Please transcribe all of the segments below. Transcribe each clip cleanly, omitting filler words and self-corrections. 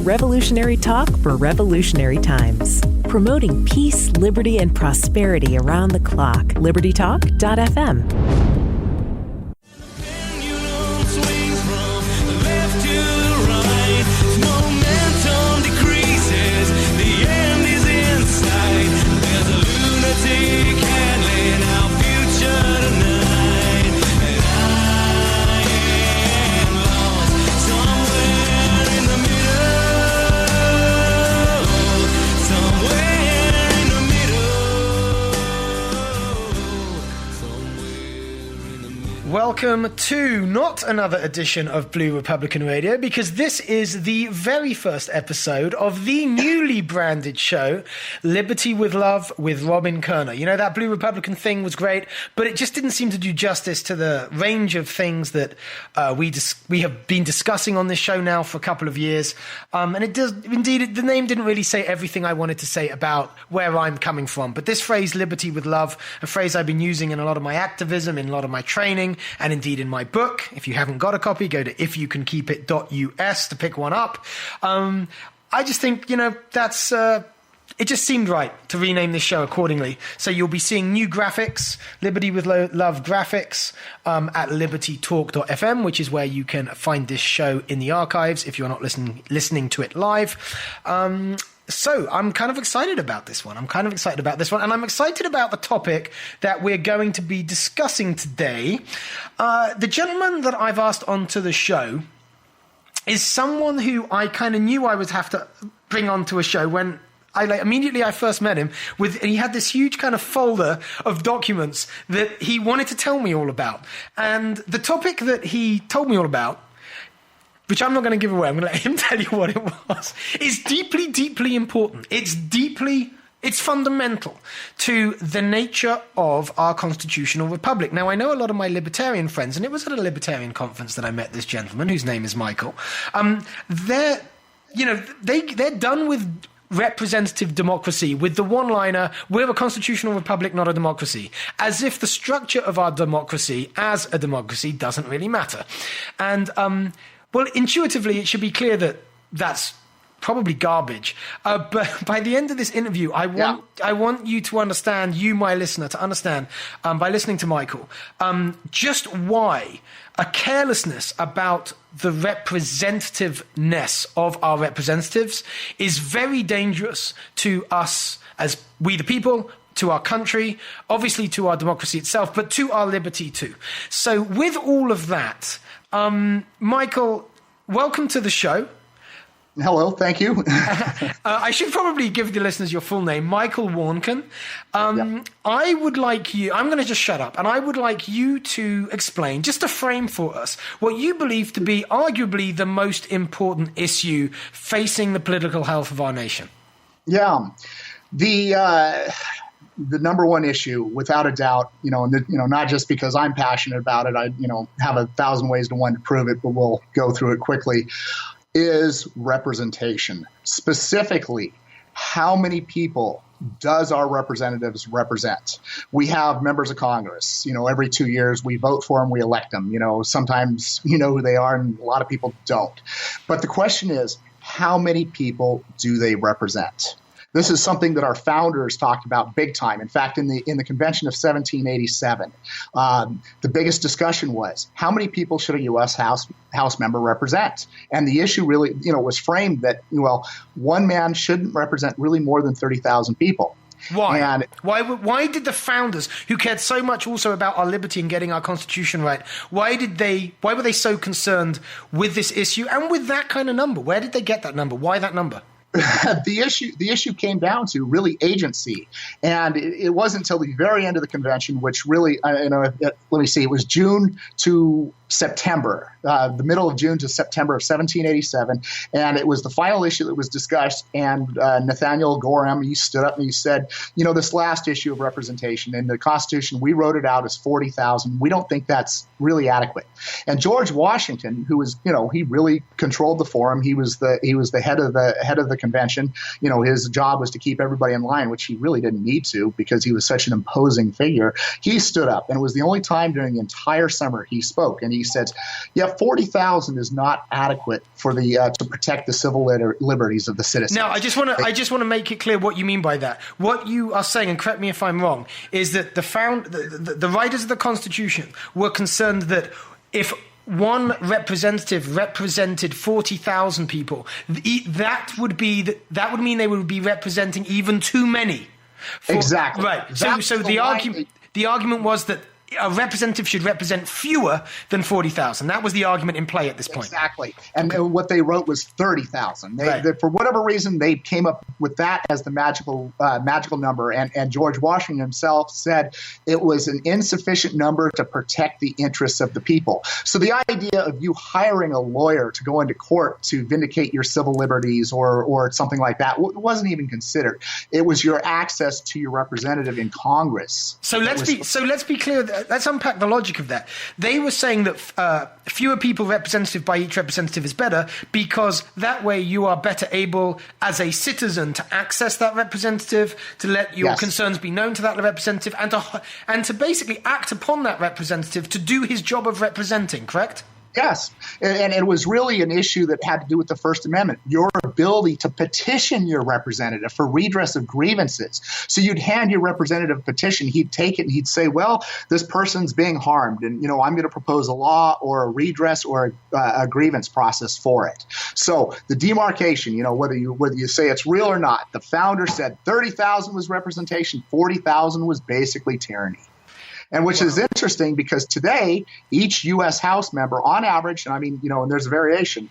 Revolutionary talk for revolutionary times. Promoting peace, liberty, and prosperity around the clock. LibertyTalk.fm. Welcome to not another edition of Blue Republican Radio, because this is the very first episode of the newly branded show, Liberty with Love with Robin Koerner. You know, that Blue Republican thing was great, but it just didn't seem to do justice to the range of things that we have been discussing on this show now for a couple of years. And it does, indeed, the name didn't really say everything I wanted to say about where I'm coming from. But this phrase, Liberty with Love, a phrase I've been using in a lot of my activism, in a lot of my training, and indeed in my book. If you haven't got a copy, go to ifyoucankeepit.us to pick one up. I just think, you know, that's it just seemed right to rename this show accordingly. So you'll be seeing new graphics, Liberty with Love graphics, at libertytalk.fm, which is where you can find this show in the archives if you're not listening to it live. So I'm kind of excited about this one. And I'm excited about the topic that we're going to be discussing today. The gentleman that I've asked onto the show is someone who I kind of knew I would have to bring onto a show when immediately I first met him, and he had this huge kind of folder of documents that he wanted to tell me all about. And the topic that he told me all about, which I'm not going to give away, I'm going to let him tell you what it was, is deeply, deeply important. It's fundamental to the nature of our constitutional republic. Now, I know a lot of my libertarian friends, and it was at a libertarian conference that I met this gentleman, whose name is Michael. They're done with representative democracy with the one-liner, we're a constitutional republic, not a democracy, as if the structure of our democracy as a democracy doesn't really matter. And well, intuitively, it should be clear that that's probably garbage. But by the end of this interview, I want you to understand, you, my listener, to understand, by listening to Michael, just why a carelessness about the representativeness of our representatives is very dangerous to us as we the people, to our country, obviously to our democracy itself, but to our liberty too. So with all of that, Michael, welcome to the show. Hello, thank you. I should probably give the listeners your full name, Michael Warnken. I would like you, I'm going to just shut up, and I would like you to explain, just to frame for us, what you believe to be arguably the most important issue facing the political health of our nation. Yeah. The number one issue, without a doubt, not just because I'm passionate about it, I have 1,000 ways to prove it, but we'll go through it quickly, is representation. Specifically, how many people does our representatives represent? We have members of Congress. Every 2 years we vote for them, we elect them. Sometimes you know who they are, and a lot of people don't. But the question is, how many people do they represent? This is something that our founders talked about big time. In fact, in the convention of 1787, the biggest discussion was, how many people should a U.S. House member represent? And the issue really, was framed that, one man shouldn't represent really more than 30,000 people. Why? And why did the founders, who cared so much also about our liberty and getting our constitution right, why were they so concerned with this issue and with that kind of number? Where did they get that number? Why that number? The issue came down to really agency, and it wasn't until the very end of the convention, which really, let me see, it was June to September, the middle of June to September of 1787, and it was the final issue that was discussed. And Nathaniel Gorham, he stood up and he said, this last issue of representation in the Constitution, we wrote it out as 40,000. We don't think that's really adequate. And George Washington, who was, he really controlled the forum. He was the head of the convention. His job was to keep everybody in line, which he really didn't need to because he was such an imposing figure. He stood up, and it was the only time during the entire summer he spoke, and he he said, yeah, 40,000 is not adequate for the to protect the civil liberties of the citizens. Now, I just want to make it clear what you mean by that. What you are saying, and correct me if I'm wrong, is that the writers of the Constitution were concerned that if one representative represented 40,000 people, that would mean they would be representing even too many. Exactly. Right. So the argument was that a representative should represent fewer than 40,000. That was the argument in play at this point. Exactly. And what they wrote was 30,000. They, for whatever reason, they came up with that as the magical number. And George Washington himself said it was an insufficient number to protect the interests of the people. So the idea of you hiring a lawyer to go into court to vindicate your civil liberties or something like that wasn't even considered. It was your access to your representative in Congress. So let's be clear. Let's unpack the logic of that. They were saying that fewer people represented by each representative is better because that way you are better able as a citizen to access that representative, to let your concerns be known to that representative, and to basically act upon that representative to do his job of representing, correct? Yes, and it was really an issue that had to do with the First Amendment, your ability to petition your representative for redress of grievances. So you'd hand your representative a petition, he'd take it and he'd say, well, this person's being harmed, and I'm going to propose a law or a redress or a grievance process for it. So the demarcation, whether you say it's real or not, the founder said 30,000 was representation, 40,000 was basically tyranny. And which is interesting because today, each U.S. House member, on average, and there's a variation,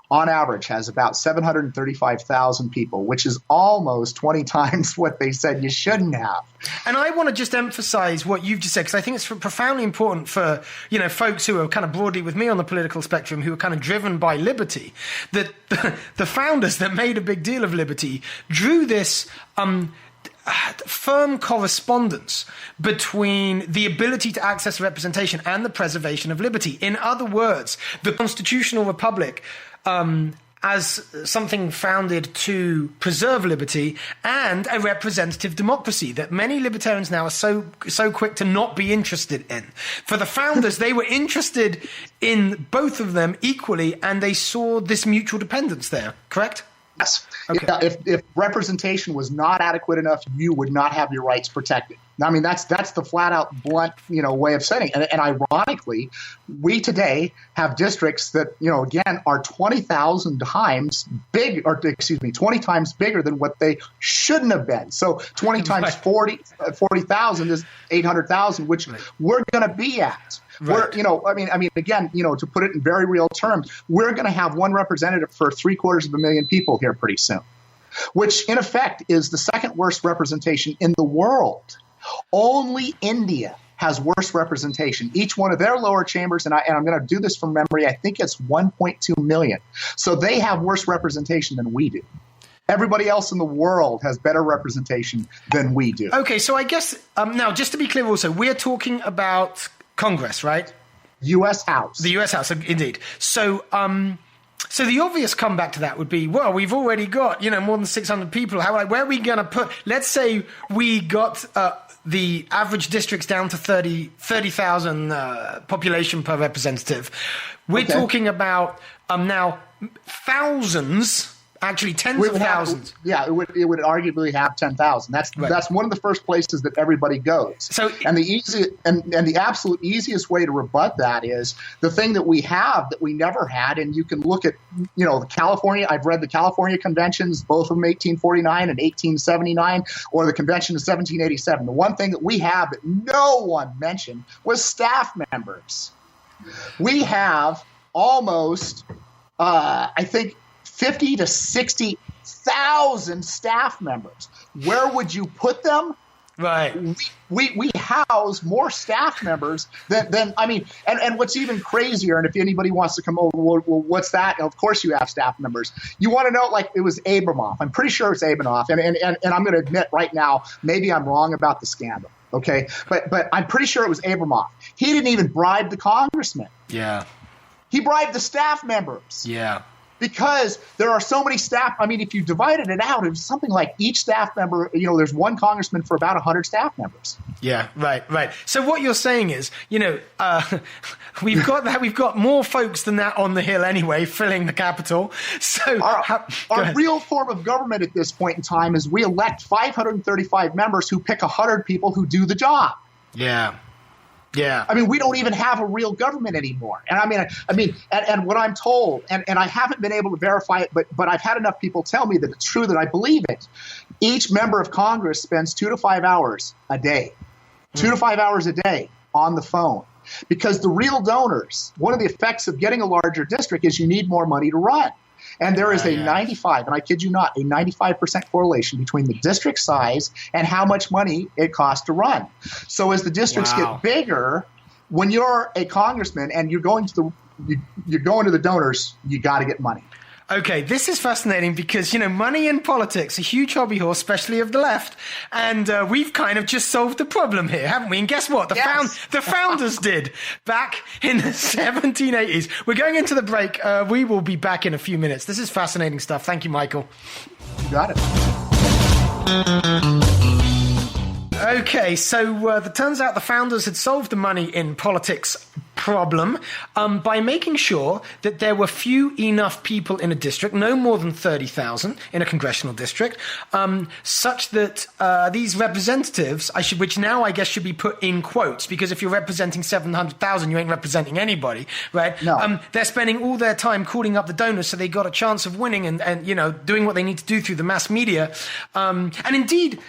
on average has about 735,000 people, which is almost 20 times what they said you shouldn't have. And I want to just emphasize what you've just said, because I think it's profoundly important for, folks who are kind of broadly with me on the political spectrum, who are kind of driven by liberty, that the founders that made a big deal of liberty drew this firm correspondence between the ability to access representation and the preservation of liberty. In other words, the constitutional republic as something founded to preserve liberty and a representative democracy that many libertarians now are so quick to not be interested in. For the founders, they were interested in both of them equally, and they saw this mutual dependence there, correct? Yes. Okay. Yeah, if representation was not adequate enough, you would not have your rights protected. That's the flat out blunt, way of saying it. And ironically, we today have districts that, again, are 20 times bigger than what they shouldn't have been. So 20 times 40,000 is 800,000, which we're going to be at. Right. Again, to put it in very real terms, we're going to have one representative for 750,000 people here pretty soon, which in effect is the second worst representation in the world. Only India has worse representation. Each one of their lower chambers, and I'm going to do this from memory, I think it's 1.2 million. So they have worse representation than we do. Everybody else in the world has better representation than we do. Okay, so I guess now, just to be clear also, we're talking about Congress, right? U.S. House. The U.S. House, indeed. So the obvious comeback to that would be, well, we've already got, more than 600 people. Where are we going to put, let's say we got the average districts down to 30,000 population per representative. We're talking about now thousands, actually tens of thousands. It would arguably have 10,000. That's one of the first places that everybody goes. So, and the absolute easiest way to rebut that is the thing that we have that we never had. And you can look at, California. I've read the California conventions, both of them 1849 and 1879, or the convention of 1787. The one thing that we have that no one mentioned was staff members. We have almost, I think, 50 to 60,000 staff members. Where would you put them? Right. We house more staff members than and what's even crazier, and if anybody wants to come over, well, what's that? Of course you have staff members. You want to know, it was Abramoff. I'm pretty sure it's Abramoff, and I'm going to admit right now, maybe I'm wrong about the scandal. Okay, but I'm pretty sure it was Abramoff. He didn't even bribe the congressman. Yeah. He bribed the staff members. Yeah. because there are so many staff. I mean, if you divided it out, it's something like each staff member, there's one congressman for about 100 staff members. Yeah, right. So what you're saying is, we've got more folks than that on the Hill anyway, filling the Capitol. So our real form of government at this point in time is we elect 535 members who pick 100 people who do the job. Yeah. Yeah. I mean, we don't even have a real government anymore. And I mean, and what I'm told, and I haven't been able to verify it, but I've had enough people tell me that it's true that I believe it. Each member of Congress spends 2 to 5 hours a day, 2 to 5 hours a day on the phone. Because the real donors, one of the effects of getting a larger district is you need more money to run. And there is a 95, and I kid you not, a 95% correlation between the district size and how much money it costs to run. So as the districts get bigger, when you're a congressman and you're going to the donors, you got to get money. Okay, this is fascinating because, money in politics, a huge hobby horse, especially of the left. And we've kind of just solved the problem here, haven't we? And guess what? The founders did back in the 1780s. We're going into the break. We will be back in a few minutes. This is fascinating stuff. Thank you, Michael. You got it. Okay, so it turns out the founders had solved the money in politics problem by making sure that there were few enough people in a district, no more than 30,000 in a congressional district, such that these representatives, which now I guess should be put in quotes, because if you're representing 700,000, you ain't representing anybody, right? No. They're spending all their time calling up the donors so they got a chance of winning and doing what they need to do through the mass media, and indeed,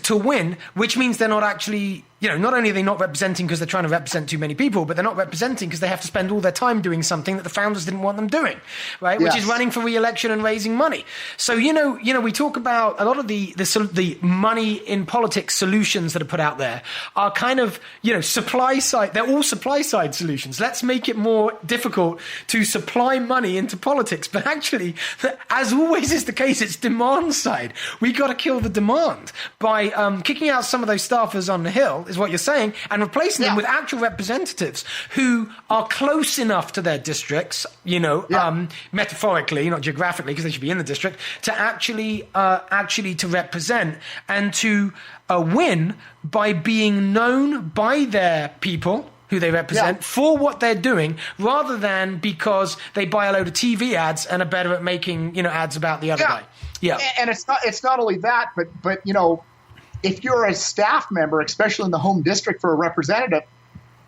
to win, which means they're not actually. Not only are they not representing because they're trying to represent too many people, but they're not representing because they have to spend all their time doing something that the founders didn't want them doing, right? Which is running for re-election and raising money. So, we talk about a lot of the money in politics solutions that are put out there are kind of, supply side. They're all supply side solutions. Let's make it more difficult to supply money into politics. But actually, as always is the case, it's demand side. We got to kill the demand by kicking out some of those staffers on the Hill, is what you're saying, and replacing them with actual representatives who are close enough to their districts, metaphorically, not geographically, because they should be in the district, to actually to represent and to win by being known by their people who they represent for what they're doing, rather than because they buy a load of TV ads and are better at making ads about the other guy. Yeah, and it's not only that, but if you're a staff member, especially in the home district for a representative,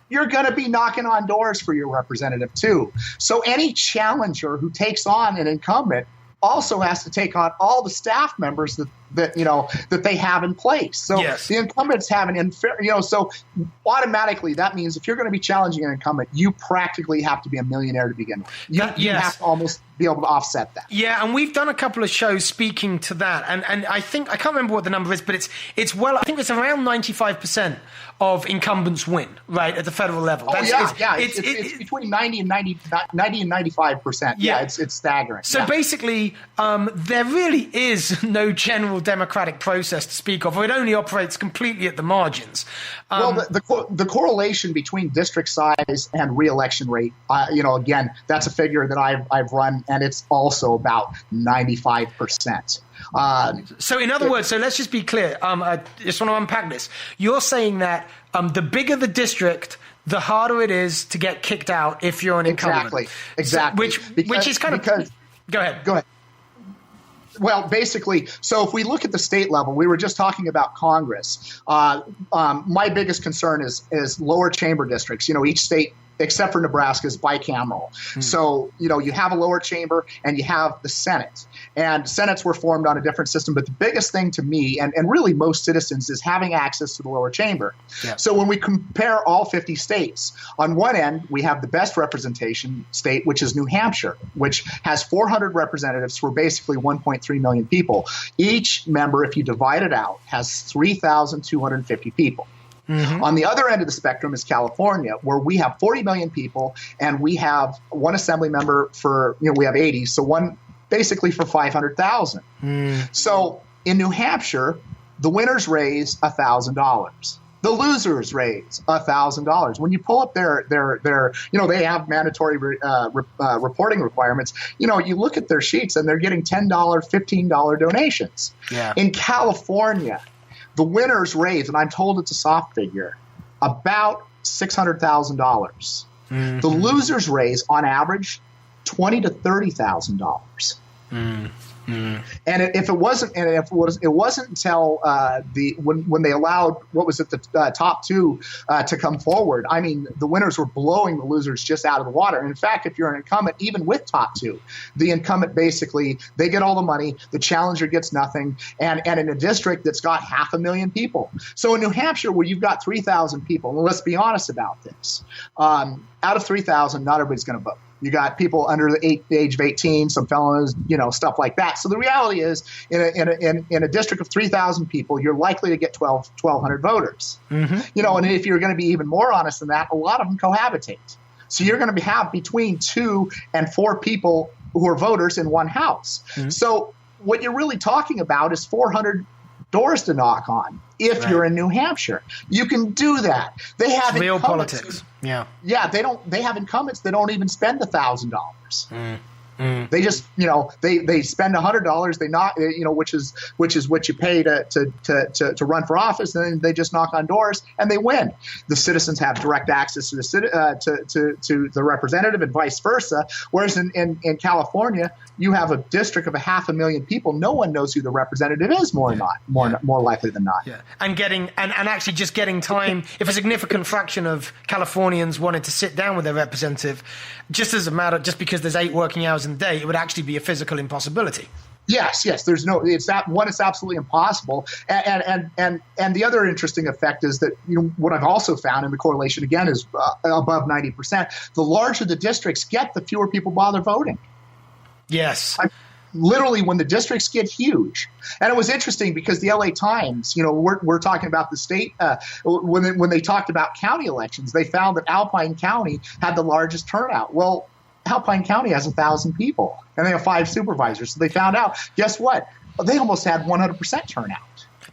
you're going to be knocking on doors for your representative too. So any challenger who takes on an incumbent also has to take on all the staff members that they have in place. So the incumbents have so automatically that means if you're going to be challenging an incumbent, you practically have to be a millionaire to begin with. You have to almost be able to offset that. Yeah, and we've done a couple of shows speaking to that, and I think I can't remember what the number is, but it's I think it's around 95% of incumbents win, right, at the federal level. It's between 90 and 95%. Yeah, it's staggering. So basically, there really is no general democratic process to speak of, or it only operates completely at the margins. The correlation between district size and re-election rate, again, that's a figure that I've run, and it's also about 95%. So in other words, so let's just be clear. I just want to unpack this. You're saying that the bigger the district, the harder it is to get kicked out if you're an incumbent. Exactly. Which is kind of Go ahead. Well, basically, so if we look at the state level, we were just talking about Congress. My biggest concern is lower chamber districts. Each state, except for Nebraska, is bicameral. So, you have a lower chamber and you have the Senate. And Senates were formed on a different system. But the biggest thing to me, and really most citizens, is having access to the lower chamber. Yeah. So when we compare all 50 states, on one end, we have the best representation state, which is New Hampshire, which has 400 representatives for basically 1.3 million people. Each member, if you divide it out, has 3,250 people. Mm-hmm. On the other end of the spectrum is California, where we have 40 million people and we have one assembly member for, we have 80, so one basically for 500,000. So in New Hampshire, the winners raise $1,000. The losers raise $1,000. When you pull up their they have mandatory reporting requirements. You look at their sheets and they're getting $10, $15 donations. Yeah. In California, the winners raise, and I'm told it's a soft figure, about $600,000. Mm-hmm. The losers raise, on average, $20,000 to $30,000. Mm. And it wasn't until when they allowed, what was it, the top two to come forward. I mean, the winners were blowing the losers just out of the water. And in fact, if you're an incumbent, even with top two, the incumbent basically, they get all the money, the challenger gets nothing, and in a district that's got 500,000 people. So in New Hampshire, where you've got 3,000 people, and let's be honest about this, out of 3,000, not everybody's going to vote. You got people under the age of 18, some felons, stuff like that. So the reality is, in a district of 3,000 people, you're likely to get 1,200 voters. Mm-hmm. And if you're going to be even more honest than that, a lot of them cohabitate. So you're going to have between 2 and 4 people who are voters in one house. Mm-hmm. So what you're really talking about is 400 doors to knock on. If you're in New Hampshire, you can do that. They have real politics. Yeah. They have incumbents that don't even spend $1,000. They just, they spend $100. They knock, which is what you pay to run for office, and then they just knock on doors and they win. The citizens have direct access to the representative and vice versa. Whereas in California, you have a district of 500,000 people. No one knows who the representative is more likely than not. Yeah, and actually just getting time. If a significant fraction of Californians wanted to sit down with their representative, just because there's 8 working hours in the day, it would actually be a physical impossibility. Yes. It's absolutely impossible. And the other interesting effect is that, what I've also found, and the correlation again is above 90%, the larger the districts get, the fewer people bother voting. Yes. Literally, when the districts get huge. And it was interesting because the LA Times, we're talking about the state, when they talked about county elections, they found that Alpine County had the largest turnout. Well, Alpine County has 1,000 people and they have 5 supervisors. So they found out, guess what? They almost had 100% turnout.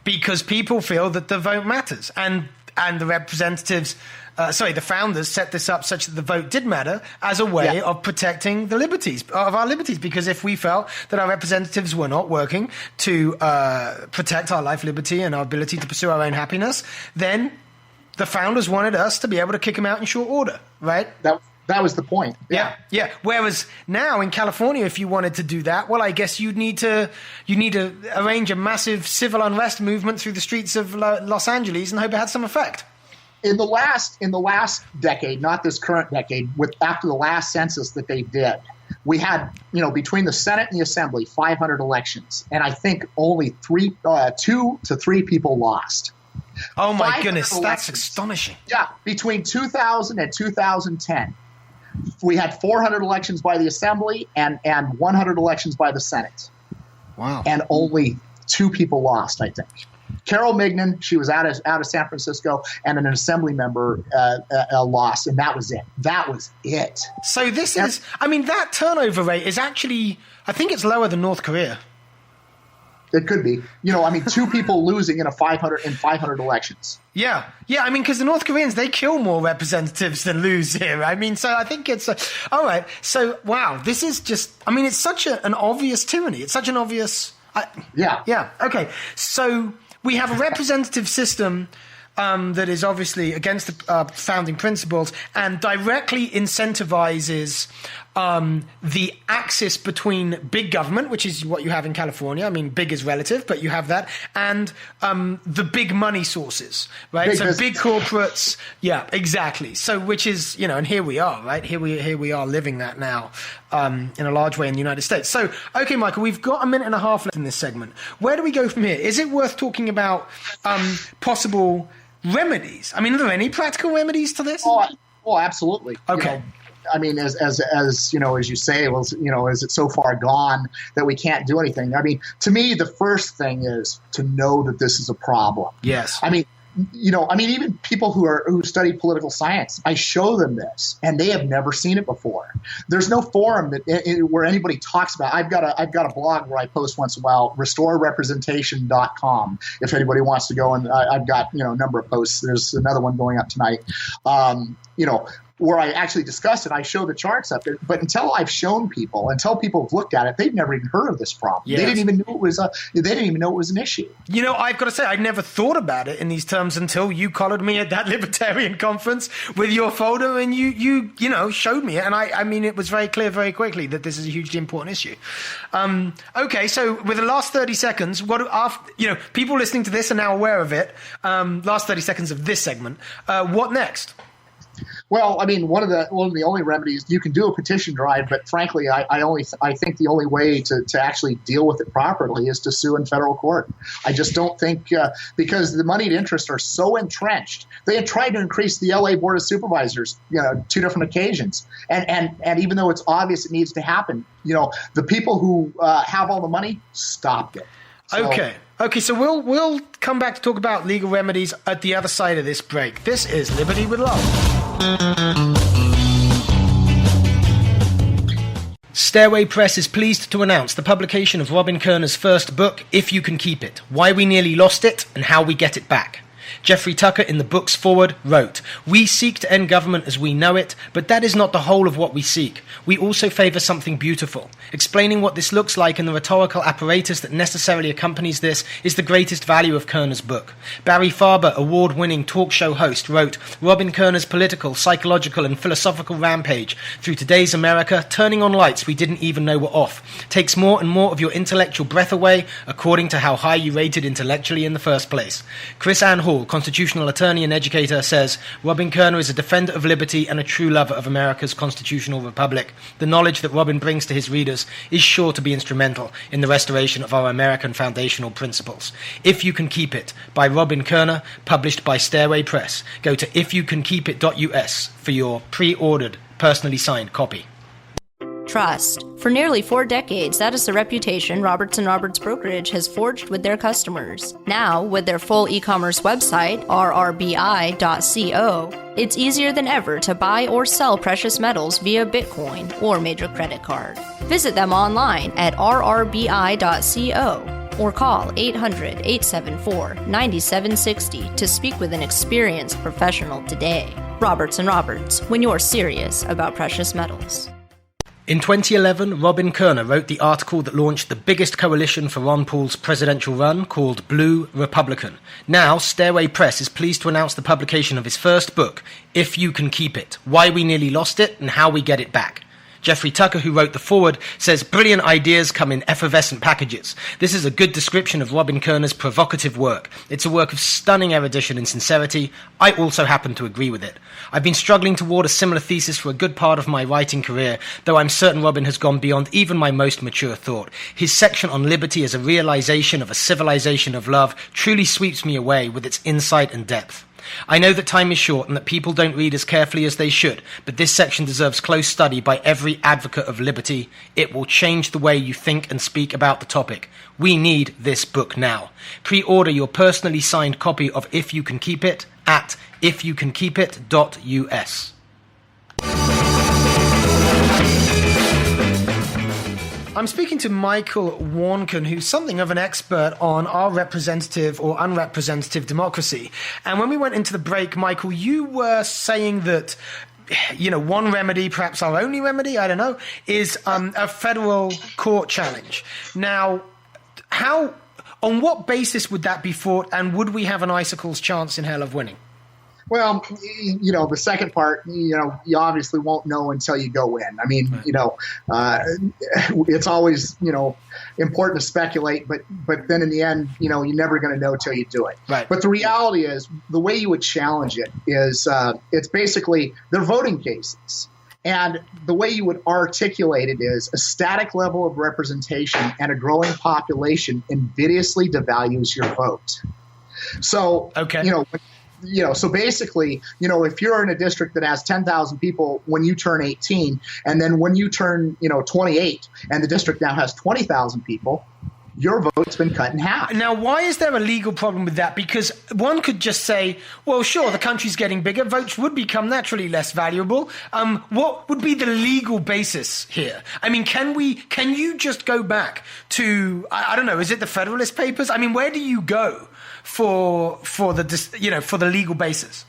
Because people feel that the vote matters, and the representatives, the founders set this up such that the vote did matter as a way of protecting of our liberties. Because if we felt that our representatives were not working to protect our life, liberty, and our ability to pursue our own happiness, then the founders wanted us to be able to kick them out in short order, right? That was the point. Yeah. Whereas now in California, if you wanted to do that, well, I guess you'd need to arrange a massive civil unrest movement through the streets of Los Angeles and hope it had some effect. In the last decade, not this current decade, after the last census that they did, we had, between the Senate and the Assembly, 500 elections, and I think only 2 to 3 people lost. Oh my goodness, that's astonishing. Yeah, between 2000 and 2010. We had 400 elections by the Assembly and 100 elections by the Senate. Wow. And only 2 people lost, I think. Carol Mignon, she was out of San Francisco, and an Assembly member lost, and that was it. So this is, that turnover rate is actually, I think it's lower than North Korea. It could be. 2 people losing in 500 elections. Yeah, because the North Koreans, they kill more representatives than lose here. So I think it's all right. So, wow, this is just, it's such an obvious tyranny. It's such an obvious. Yeah. Okay. So we have a representative system that is obviously against the founding principles and directly incentivizes the axis between big government, which is what you have in California. Big is relative, but you have that, and the big money sources, right? Big corporates. Yeah, exactly. So which is, and here we are, right? Here we are living that now in a large way in the United States. So, okay, Michael, we've got a minute and a half left in this segment. Where do we go from here? Is it worth talking about possible remedies? Are there any practical remedies to this? Oh, absolutely. Okay. As you say, is it so far gone that we can't do anything? To me, the first thing is to know that this is a problem. Yes. even people who study political science, I show them this, and they have never seen it before. There's no forum where anybody talks about. I've got a blog where I post once in a while, restorerepresentation.com. If anybody wants to go, and I've got a number of posts. There's another one going up tonight. Where I actually discuss it, I show the charts up there. But until I've shown people, until people have looked at it, they've never even heard of this problem. Yes. They didn't even know it was an issue. I've got to say, I never thought about it in these terms until you collared me at that libertarian conference with your folder, and you showed me it, and I mean, it was very clear very quickly that this is a hugely important issue. Okay, so with the last 30 seconds, people listening to this are now aware of it. Last 30 seconds of this segment. What next? Well, I mean, one of the only remedies, you can do a petition drive, but frankly, I think the only way to actually deal with it properly is to sue in federal court. I just don't think because the moneyed interests are so entrenched. They had tried to increase the LA Board of Supervisors, 2 different occasions, and even though it's obvious it needs to happen, the people who have all the money stopped it. So, Okay, so we'll come back to talk about legal remedies at the other side of this break. This is Liberty with Love. Stairway Press is pleased to announce the publication of Robin Koerner's first book, If You Can Keep It, Why We Nearly Lost It and How We Get It Back. Jeffrey Tucker in the book's foreword wrote, "We seek to end government as we know it, but that is not the whole of what we seek. We also favour something beautiful. Explaining what this looks like and the rhetorical apparatus that necessarily accompanies this is the greatest value of Koerner's book." Barry Farber, award-winning talk show host, wrote, "Robin Koerner's political, psychological and philosophical rampage through today's America, turning on lights we didn't even know were off, takes more and more of your intellectual breath away according to how high you rated intellectually in the first place." Chris Ann Hall, constitutional attorney and educator, says, "Robin Koerner is a defender of liberty and a true lover of America's constitutional republic. The knowledge that Robin brings to his readers is sure to be instrumental in the restoration of our American foundational principles." If You Can Keep It, by Robin Koerner, published by Stairway Press. Go to ifyoucankeepit.us for your pre-ordered, personally signed copy. Trust. For nearly 4 decades, that is the reputation Roberts & Roberts Brokerage has forged with their customers. Now, with their full e-commerce website, rrbi.co, it's easier than ever to buy or sell precious metals via Bitcoin or major credit card. Visit them online at rrbi.co or call 800-874-9760 to speak with an experienced professional today. Roberts & Roberts, when you're serious about precious metals. In 2011, Robin Koerner wrote the article that launched the biggest coalition for Ron Paul's presidential run, called Blue Republican. Now, Stairway Press is pleased to announce the publication of his first book, If You Can Keep It, Why We Nearly Lost It and How We Get It Back. Jeffrey Tucker, who wrote the foreword, says brilliant ideas come in effervescent packages. This is a good description of Robin Koerner's provocative work. It's a work of stunning erudition and sincerity. I also happen to agree with it. I've been struggling toward a similar thesis for a good part of my writing career, though I'm certain Robin has gone beyond even my most mature thought. His section on liberty as a realization of a civilization of love truly sweeps me away with its insight and depth. I know that time is short and that people don't read as carefully as they should, but this section deserves close study by every advocate of liberty. It will change the way you think and speak about the topic. We need this book now. Pre-order your personally signed copy of If You Can Keep It at ifyoucankeepit.us. I'm speaking to Michael Warnken, who's something of an expert on our representative or unrepresentative democracy. And when we went into the break, Michael, you were saying that, one remedy, perhaps our only remedy, I don't know, is a federal court challenge. Now, on what basis would that be fought, and would we have an icicle's chance in hell of winning? Well, the second part, you obviously won't know until you go in. I mean, it's always, important to speculate, but then in the end, you're never going to know till you do it. Right. But the reality is, the way you would challenge it is, it's basically, they're voting cases. And the way you would articulate it is a static level of representation and a growing population invidiously devalues your vote. So, okay. So basically, if you're in a district that has 10,000 people when you turn 18, and then when you turn, 28, and the district now has 20,000 people, your vote's been cut in half. Now, why is there a legal problem with that? Because one could just say, well, sure, the country's getting bigger, votes would become naturally less valuable. What would be the legal basis here? I mean, can you just go back to, I don't know, is it the Federalist Papers? I mean, where do you go for the legal basis?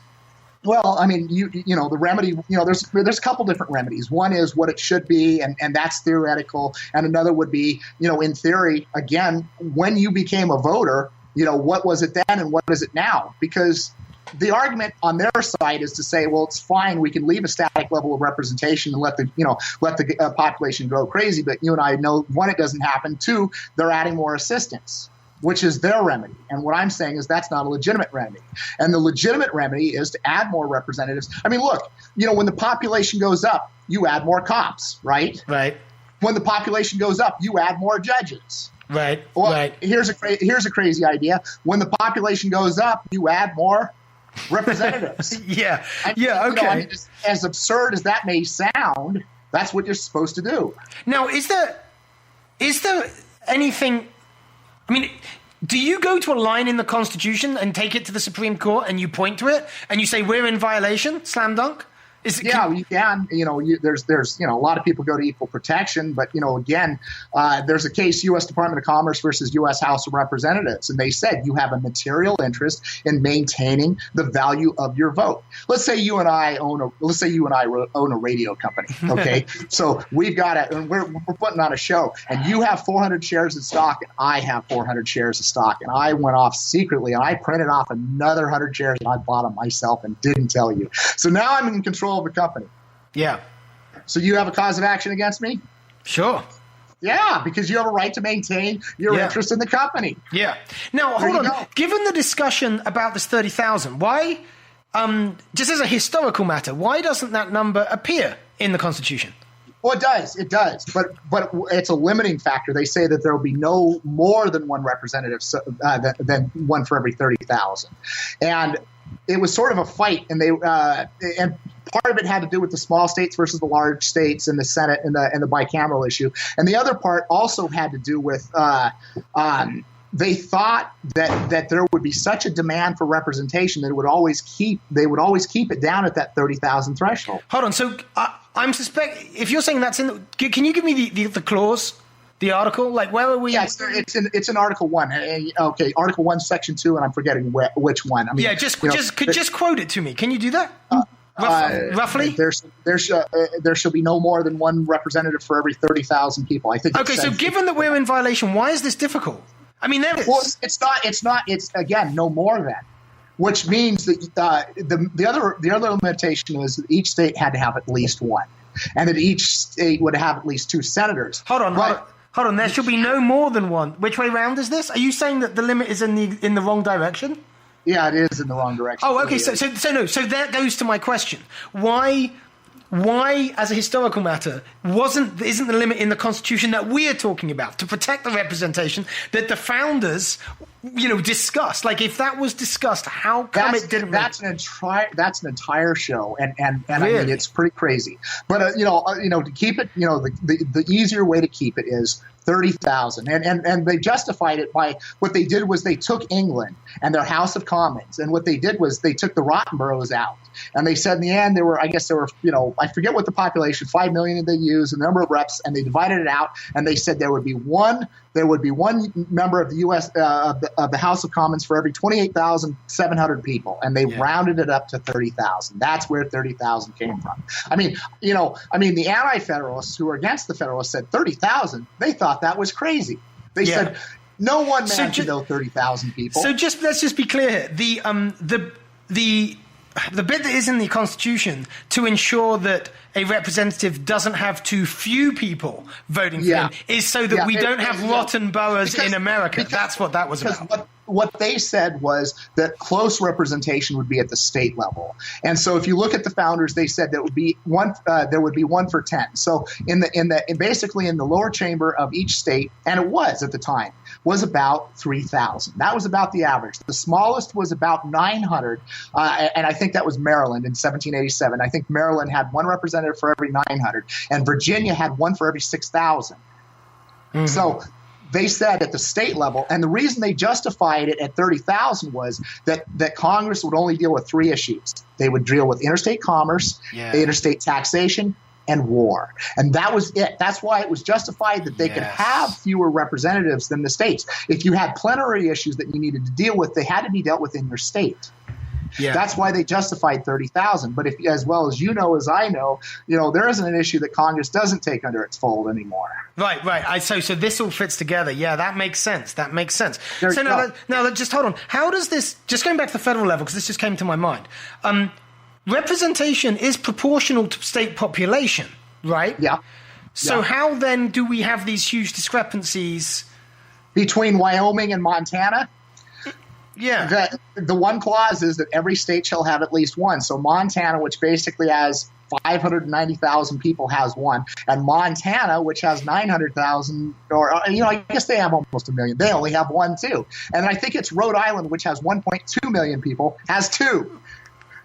Well, I mean, the remedy, there's a couple different remedies. One is what it should be, and that's theoretical. And another would be, in theory, again, when you became a voter, what was it then and what is it now? Because the argument on their side is to say, well, it's fine. We can leave a static level of representation and let the population go crazy. But you and I know, one, it doesn't happen. Two, they're adding more assistance, which is their remedy. And what I'm saying is that's not a legitimate remedy. And the legitimate remedy is to add more representatives. I mean, look, when the population goes up, you add more cops, right? Right. When the population goes up, you add more judges. Right. Well, right. Here's a crazy idea. When the population goes up, you add more representatives. Yeah. Okay. As absurd as that may sound, that's what you're supposed to do. Now, is there anything? I mean, do you go to a line in the Constitution and take it to the Supreme Court and you point to it and you say we're in violation? Slam dunk? You can. There's a lot of people go to equal protection, but again, there's a case, U.S. Department of Commerce versus U.S. House of Representatives, and they said you have a material interest in maintaining the value of your vote. Let's say you and I own a radio company. Okay, so we've got and we're putting on a show, and you have 400 shares of stock, and I have 400 shares of stock, and I went off secretly and I printed off another 100 shares and I bought them myself and didn't tell you. So now I'm in control of the company. Yeah. So you have a cause of action against me? Sure. Yeah, because you have a right to maintain your interest in the company. Yeah. Now, hold on. Given the discussion about this 30,000, why, just as a historical matter, why doesn't that number appear in the Constitution? Well, it does. But it's a limiting factor. They say that there will be no more than one representative than one for every 30,000. And it was sort of a fight, and and part of it had to do with the small states versus the large states in the Senate and the bicameral issue, and the other part also had to do with they thought that there would be such a demand for representation that they would always keep it down at that 30,000 threshold. Hold on, so I'm if you're saying that's in, can you give me the clause? The article, like where are we? Yeah, it's in Article 1. Okay, Article 1, Section 2, and I'm forgetting which one. I mean, just quote it to me. Can you do that? Roughly? There shall be no more than one representative for every 30,000 people. I think. Okay, so given that we're in violation, why is this difficult? I mean, there is. Well, it's not. It's again no more than, which means that the other limitation was that each state had to have at least one, and that each state would have at least two senators. Hold on, there should be no more than one. Which way round is this? Are you saying that the limit is in the wrong direction? Yeah, it is in the wrong direction. Oh, okay. So that goes to my question. Why, as a historical matter, isn't the limit in the Constitution that we are talking about to protect the representation that the founders, discussed? Like, if that was discussed, how come it didn't? That's an entire show, and really? I mean, it's pretty crazy. But to keep it, the easier way to keep it is 30,000, and they justified it by what they did was they took England and their House of Commons, and what they did was they took the rotten boroughs out, and they said in the end there were I forget what the population, 5 million they used, the number of reps, and they divided it out, and they said there would be one member of the U.S. Of the House of Commons for every 28,700 people, and they rounded it up to 30,000. That's where 30,000 came from. I mean, the anti-federalists who were against the federalists said 30,000. They thought that was crazy. They said no one man should know 30,000 people. So let's just be clear here. The bit that is in the Constitution to ensure that a representative doesn't have too few people voting for him is so that we don't have rotten boroughs in America. That's what that was about. What they said was that close representation would be at the state level, and so if you look at the founders, they said there would be one for 10. So basically in the lower chamber of each state, and it was at the time, was about 3,000. That was about the average. The smallest was about 900, and I think that was Maryland in 1787. I think Maryland had one representative for every 900, and Virginia had one for every 6,000. Mm-hmm. So they said at the state level, and the reason they justified it at 30,000 was that Congress would only deal with 3 issues. They would deal with interstate commerce, interstate taxation, and war. And that was it. That's why it was justified that they could have fewer representatives than the states. If you had plenary issues that you needed to deal with, they had to be dealt with in your state. Yeah. That's why they justified 30,000. But if, as well as you know, as I know, there isn't an issue that Congress doesn't take under its fold anymore. Right. So this all fits together. Yeah, that makes sense. So now, just hold on. How does this, just going back to the federal level, because this just came to my mind, representation is proportional to state population, right? Yeah. So how then do we have these huge discrepancies between Wyoming and Montana? Yeah. The one clause is that every state shall have at least one. So Montana, which basically has 590,000 people, has one. And Montana, which has 900,000, or I guess they have almost a million. They only have one too. And I think it's Rhode Island, which has 1.2 million people, has 2.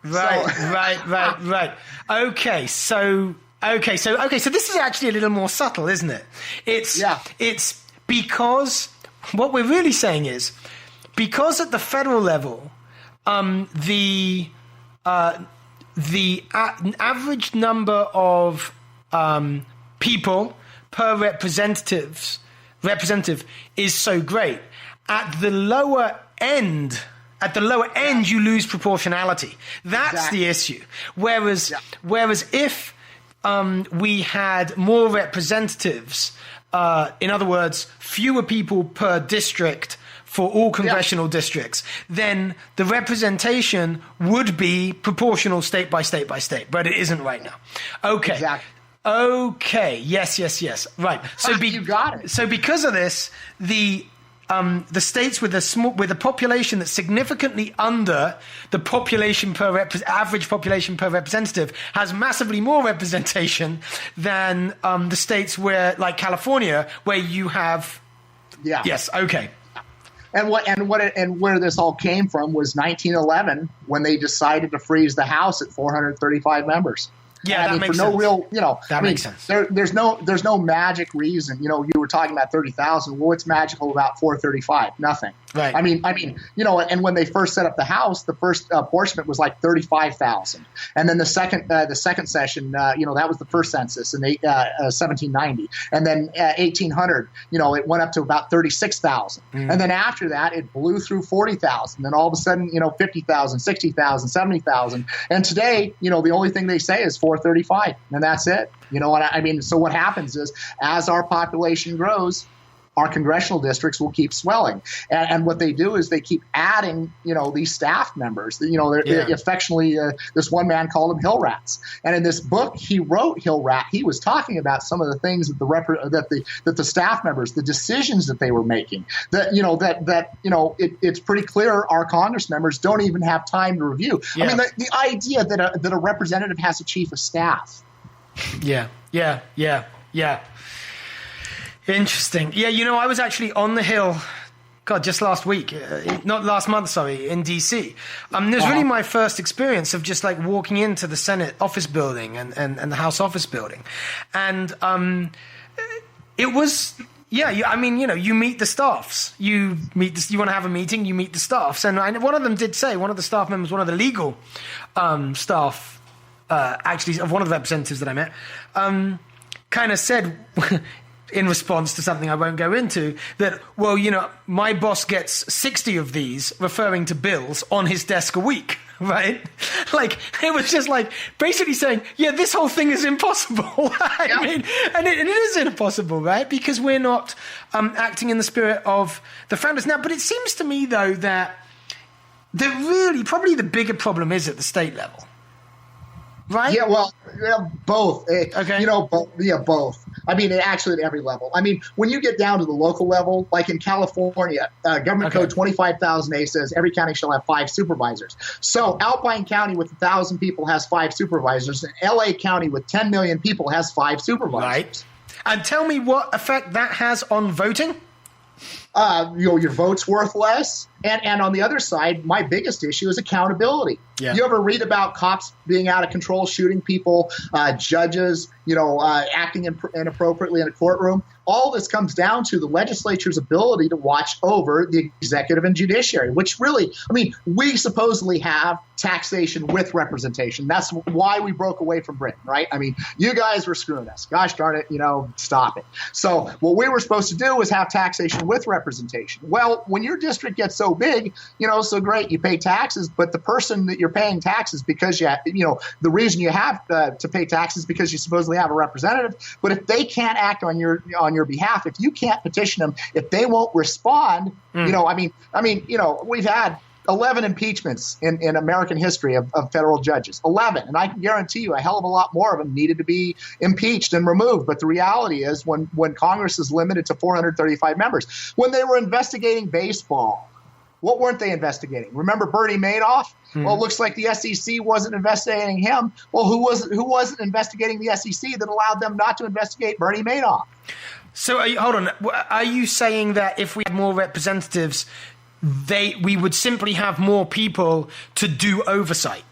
Right. Okay, so this is actually a little more subtle, isn't it? It's because what we're really saying is, because at the federal level, the average number of people per representative is so great. At the lower end, you lose proportionality. That's the issue. Whereas if we had more representatives, in other words, fewer people per district for all congressional districts, then the representation would be proportional state by state by state, but it isn't right now. Okay. Exactly. Okay. Yes. Right. So you got it. So because of this, the states with a population that's significantly under the population average population per representative has massively more representation than the states like California, where you have. Yeah. Yes. Okay. And where this all came from was 1911, when they decided to freeze the House at 435 members. Yeah, that makes sense. Makes sense. There's no magic reason. You were talking about 30,000. Well, what's magical about 435? Nothing. Right. I mean, and when they first set up the House, the first apportionment was like 35,000, and then the second session, that was the first census in 1790, and then 1800, it went up to about 36,000, and then after that, it blew through 40,000. Then all of a sudden, 50,000, 60,000, 70,000, and today, the only thing they say is 435, and that's it. So what happens is, as our population grows, our congressional districts will keep swelling. And what they do is they keep adding, these staff members. They're affectionately, this one man called them hill rats. And in this book he wrote, Hill Rat, he was talking about some of the things that the staff members, the decisions that they were making. It's pretty clear our Congress members don't even have time to review. Yeah. I mean, the idea that a representative has a chief of staff. Yeah. Interesting. Yeah, I was actually on the Hill, just last week, not last month, sorry, in D.C. It was really my first experience of just like walking into the Senate office building and the House office building. And it was, you meet the staffs. You want to have a meeting, you meet the staffs. And one of them did say, one of the staff members, one of the legal staff, actually, of one of the representatives that I met, kind of said... in response to something I won't go into, that, my boss gets 60 of these, referring to bills, on his desk a week, right? Like, it was just like basically saying, this whole thing is impossible. I mean, and it is impossible, right? Because we're not acting in the spirit of the founders. Now, but it seems to me, though, that probably the bigger problem is at the state level. Right? Yeah, well, both. Okay. Both. I mean, actually at every level. I mean, when you get down to the local level, like in California, Government Code 25,000A says every county shall have 5 supervisors. So Alpine County with 1,000 people has 5 supervisors, and LA County with 10 million people has 5 supervisors. Right. And tell me what effect that has on voting? Your vote's worth less. And on the other side, my biggest issue is accountability. Yeah. You ever read about cops being out of control, shooting people, judges, acting inappropriately in a courtroom? all this comes down to the legislature's ability to watch over the executive and judiciary, which really, I mean, we supposedly have taxation with representation. That's why we broke away from Britain, right? I mean, you guys were screwing us. Gosh darn it, stop it. So what we were supposed to do was have taxation with representation. Well, when your district gets so big, so great, you pay taxes, but the person that you're paying taxes because the reason you have to pay taxes because you supposedly have a representative. But if they can't act on your behalf, if you can't petition them, if they won't respond, we've had 11 impeachments in American history of federal judges. 11. And I can guarantee you a hell of a lot more of them needed to be impeached and removed. But the reality is when Congress is limited to 435 members, when they were investigating baseball, what weren't they investigating? Remember Bernie Madoff? Well, it looks like the SEC wasn't investigating him. Well, who wasn't investigating the SEC that allowed them not to investigate Bernie Madoff? So hold on. Are you saying that if we had more representatives, we would simply have more people to do oversight?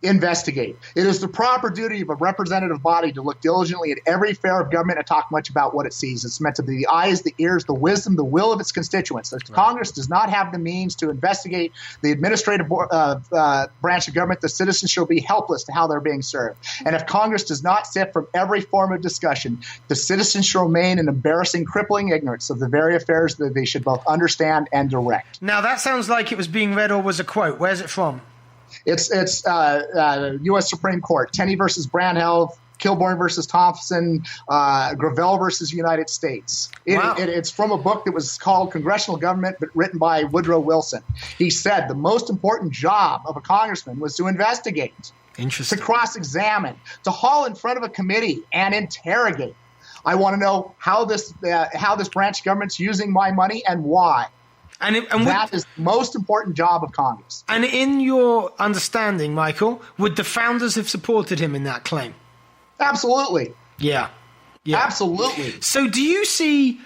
Investigate. It is the proper duty of a representative body to look diligently at every affair of government and talk much about what it sees. It's meant to be the eyes, the ears, the wisdom, the will of its constituents. The Congress does not have the means to investigate the administrative branch of government. The citizens shall be helpless to how they're being served. And if Congress does not sit from every form of discussion, the citizens shall remain in embarrassing, crippling ignorance of the very affairs that they should both understand and direct. Now, that sounds like it was being read or was a quote. Where's it from? It's U.S. Supreme Court, Tenney versus Branhell, Kilbourne versus Thompson, Gravel versus United States. It's from a book that was called Congressional Government, but written by Woodrow Wilson. He said the most important job of a congressman was to investigate, to cross-examine, to haul in front of a committee and interrogate. I want to know how this branch of government's using my money and why. And that is the most important job of Congress. And in your understanding, Michael, would the founders have supported him in that claim? Absolutely. Yeah. Absolutely. So do you see...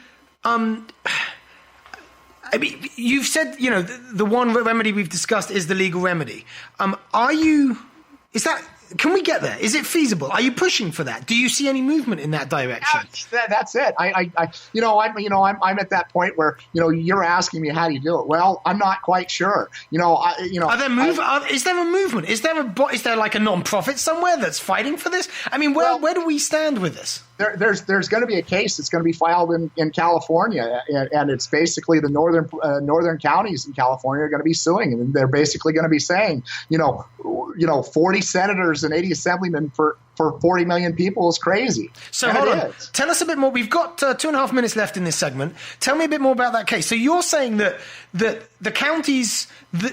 you've said, the one remedy we've discussed is the legal remedy. Can we get there? Is it feasible? Are you pushing for that? Do you see any movement in that direction? That's it. I'm at that point where you're asking me how do you do it. Well, I'm not quite sure. Is there a movement? Is there like a non-profit somewhere that's fighting for this? I mean, where do we stand with this? There's going to be a case that's going to be filed in California, and it's basically the northern counties in California are going to be suing, and they're basically going to be saying, 40 senators and 80 assemblymen for 40 million people is crazy. So hold on. Tell us a bit more. We've got 2.5 minutes left in this segment. Tell me a bit more about that case. So you're saying that the counties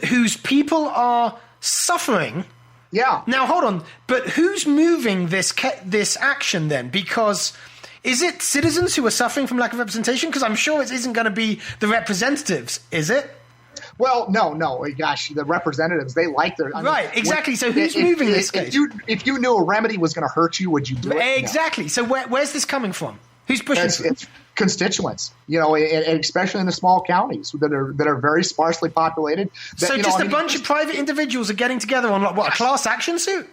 whose people are suffering. Yeah. Now, hold on. But who's moving this action then? Because is it citizens who are suffering from lack of representation? Because I'm sure it isn't going to be the representatives, is it? Well, no. Gosh, the representatives, they like their... exactly. So who's moving this case? If you knew a remedy was going to hurt you, would you do it? Exactly. No. So where's this coming from? Who's pushing it? It's constituents, and especially in the small counties that are very sparsely populated. A bunch of private individuals are getting together on a class action suit?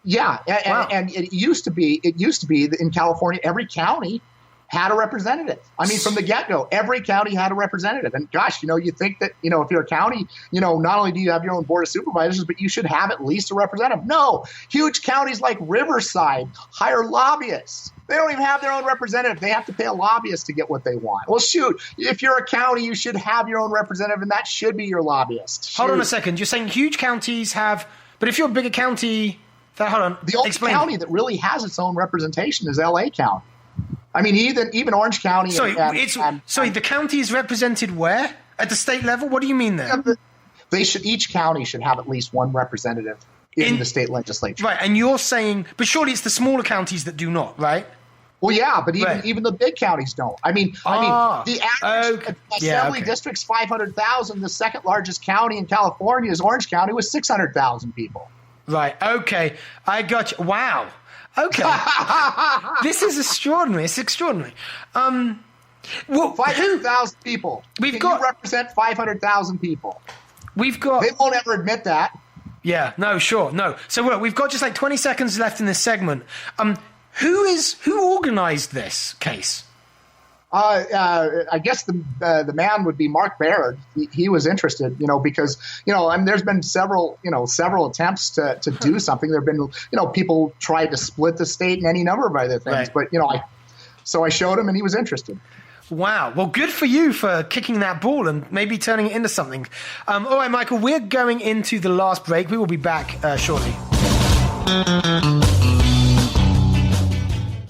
Yeah, and it used to be in California, every county had a representative. I mean, from the get-go, every county had a representative. And gosh, you think that, if you're a county, not only do you have your own board of supervisors, but you should have at least a representative. No, huge counties like Riverside hire lobbyists. They don't even have their own representative. They have to pay a lobbyist to get what they want. Well, shoot, if you're a county, you should have your own representative, and that should be your lobbyist. Shoot. Hold on a second. You're saying huge counties have, but if you're a bigger county, hold on. The only county that really has its own representation is L.A. County. I mean, even Orange County. The county is represented where? At the state level? What do you mean there? Each county should have at least one representative in the state legislature. Right, and you're saying, but surely it's the smaller counties that do not, right? Well, yeah, but even the big counties don't. I mean, the average assembly district's 500,000. The second largest county in California is Orange County with 600,000 people. Right. Okay, I got you. Wow. Okay. This is extraordinary. It's extraordinary. 500,000 people. You represent 500,000 people. They won't ever admit that. Yeah. No. Sure. No. So look, we've got just like 20 seconds left in this segment. Who organized this case? I guess the man would be Mark Baird. He was interested, because there's been several attempts to do something. There've been people tried to split the state and any number of other things, right. But so I showed him and he was interested. Wow. Well, good for you for kicking that ball and maybe turning it into something. All right, Michael, we're going into the last break. We will be back shortly.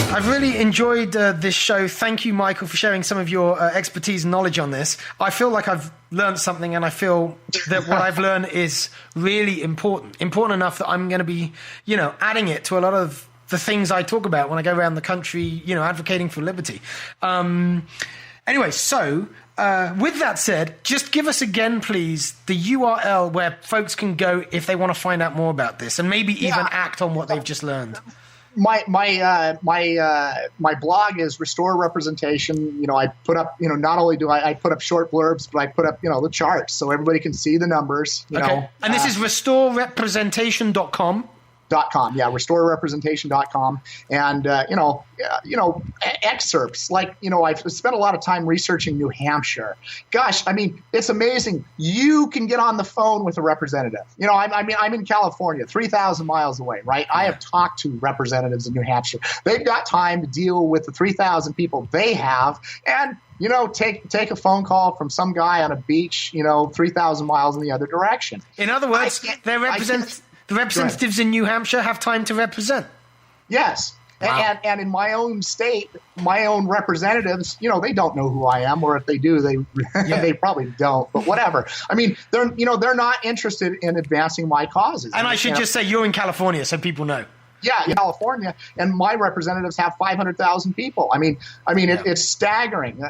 I've really enjoyed this show. Thank you, Michael, for sharing some of your expertise and knowledge on this. I feel like I've learned something, and I feel that what I've learned is really important enough that I'm going to be, adding it to a lot of the things I talk about when I go around the country, advocating for liberty. Anyway, so with that said, just give us again, please, the URL where folks can go if they want to find out more about this and maybe even act on what they've just learned. My blog is Restore Representation. I put up, not only do I put up short blurbs, but I put up, the charts so everybody can see the numbers. Okay. And this is restorerepresentation.com. restorerepresentation.com. And, excerpts like, I've spent a lot of time researching New Hampshire. Gosh, it's amazing. You can get on the phone with a representative. I'm in California, 3,000 miles away, right? I have talked to representatives in New Hampshire. They've got time to deal with the 3,000 people they have and, take a phone call from some guy on a beach, 3,000 miles in the other direction. In other words, the representatives in New Hampshire have time to represent. Yes. Wow. And in my own state, my own representatives, they don't know who I am, or if they do, they probably don't. But whatever. They're not interested in advancing my causes. And I should just say you're in California, so people know. Yeah, in California, and my representatives have 500,000 people. It's staggering.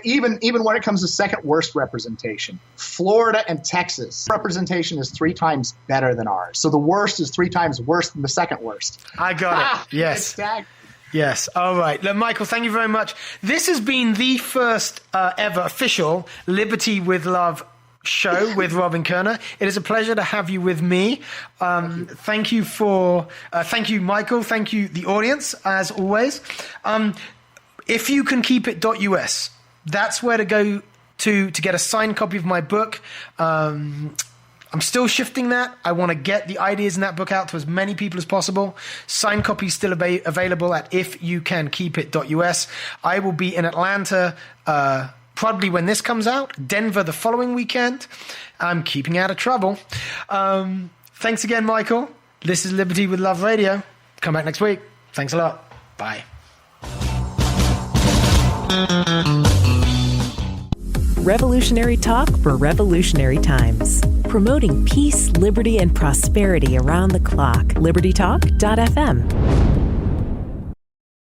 Even when it comes to second worst representation, Florida and Texas representation is 3 times better than ours. So the worst is 3 times worse than the second worst. I got it. Yes. It's staggering. Yes. All right. Look, Michael, thank you very much. This has been the first ever official Liberty with Love show with Robin Koerner. It is a pleasure to have you with me. Thank you, Michael. Thank you, the audience, as always. If you can keep it .us, that's where to go to get a signed copy of my book. I'm still shifting that. I want to get the ideas in that book out to as many people as possible. Signed copies still available at ifyoucankeepit.us. I will be in Atlanta probably when this comes out, Denver the following weekend. I'm keeping out of trouble. Thanks again, Michael. This is Liberty with Love Radio. Come back next week. Thanks a lot. Bye. Revolutionary talk for revolutionary times. Promoting peace, liberty, and prosperity around the clock. LibertyTalk.fm.